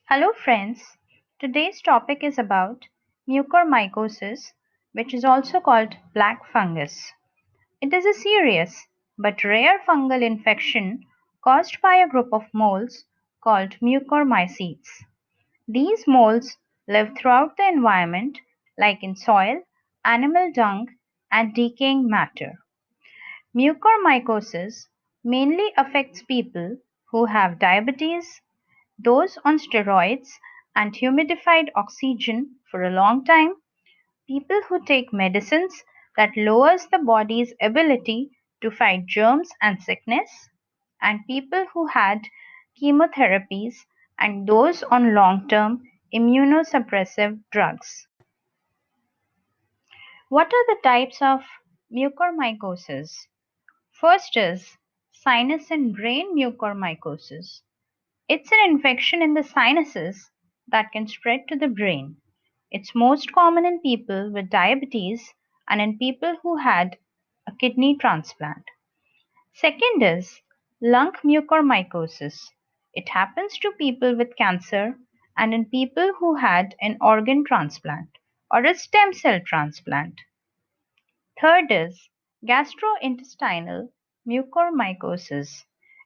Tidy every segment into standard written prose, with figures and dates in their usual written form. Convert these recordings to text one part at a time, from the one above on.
Hello friends, today's topic is about mucormycosis, which is also called black fungus. It is a serious but rare fungal infection caused by a group of moles called mucormycetes. These moles live throughout the environment like in soil, animal dung and decaying matter. Mucormycosis mainly affects people who have diabetes, those on steroids and humidified oxygen for a long time, people who take medicines that lowers the body's ability to fight germs and sickness, and people who had chemotherapies and those on long-term immunosuppressive drugs. What are the types of mucormycosis? First is sinus and brain mucormycosis. It's an infection in the sinuses that can spread to the brain. It's most common in people with diabetes and in people who had a kidney transplant. Second is lung mucormycosis. It happens to people with cancer and in people who had an organ transplant or a stem cell transplant. Third is gastrointestinal mucormycosis.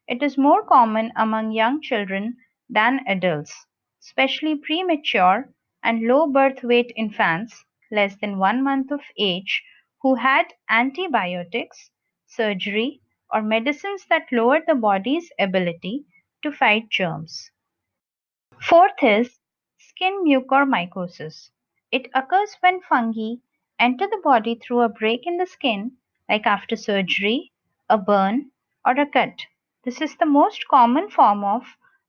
It is more common among young children than adults, especially premature and low birth weight infants less than 1 month of age who had antibiotics, surgery, or medicines that lowered the body's ability to fight germs. Fourth is skin mucormycosis. It occurs when fungi enter the body through a break in the skin, like after surgery, a burn, or a cut. This is the most common form of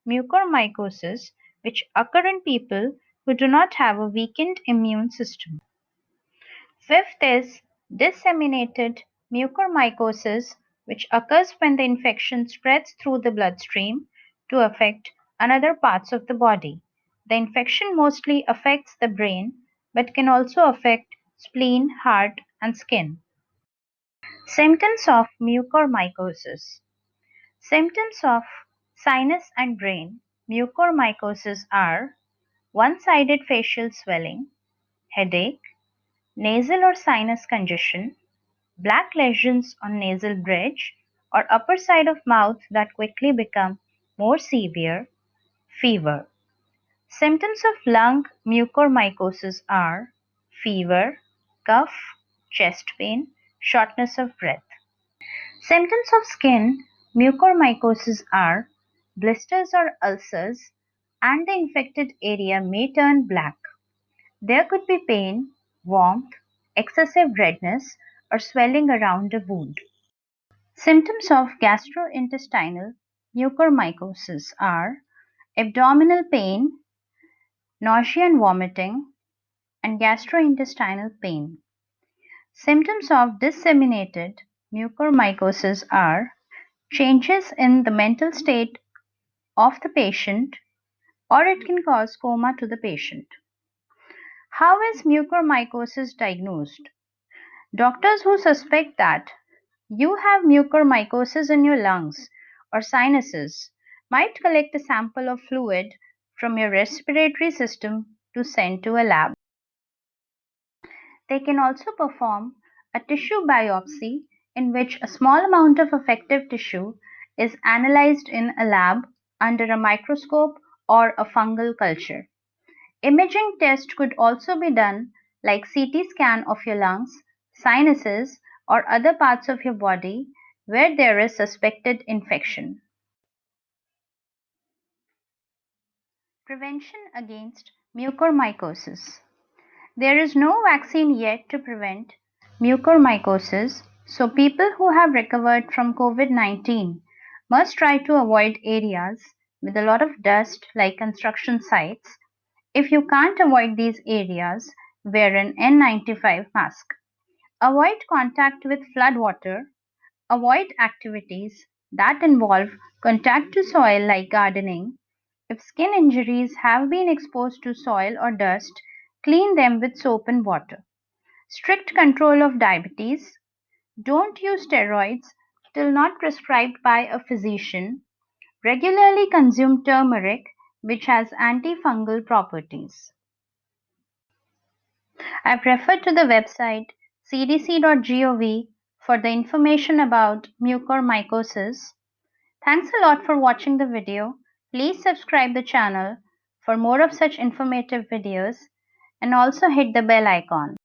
mucormycosis, which occur in people who do not have a weakened immune system. Fifth is disseminated mucormycosis, which occurs when the infection spreads through the bloodstream to affect other parts of the body. The infection mostly affects the brain, but can also affect spleen, heart, and skin. Symptoms of mucormycosis. Symptoms of sinus and brain mucormycosis are one-sided facial swelling, headache, nasal or sinus congestion, black lesions on nasal bridge or upper side of mouth that quickly become more severe, fever. Symptoms of lung mucormycosis are fever, cough, chest pain, shortness of breath. Symptoms of skin mucormycosis are blisters or ulcers, and the infected area may turn black. There could be pain, warmth, excessive redness, or swelling around the wound. Symptoms of gastrointestinal mucormycosis are abdominal pain, nausea and vomiting, and gastrointestinal pain. Symptoms of disseminated mucormycosis are changes in the mental state of the patient, or it can cause coma to the patient. How is mucormycosis diagnosed? Doctors who suspect that you have mucormycosis in your lungs or sinuses might collect a sample of fluid from your respiratory system to send to a lab. They can also perform a tissue biopsy in which a small amount of affected tissue is analyzed in a lab under a microscope or a fungal culture. Imaging tests could also be done like CT scan of your lungs, sinuses, or other parts of your body where there is suspected infection. Prevention against mucormycosis. There is no vaccine yet to prevent mucormycosis, so people who have recovered from COVID-19 must try to avoid areas with a lot of dust like construction sites. If you can't avoid these areas, wear an N95 mask. Avoid contact with floodwater. Avoid activities that involve contact to soil like gardening. If skin injuries have been exposed to soil or dust, clean them with soap and water. Strict control of diabetes. Don't use steroids till not prescribed by a physician. Regularly consume turmeric which has antifungal properties. I've referred to the website cdc.gov for the information about mucormycosis. Thanks a lot for watching the video. Please subscribe the channel for more of such informative videos and also hit the bell icon.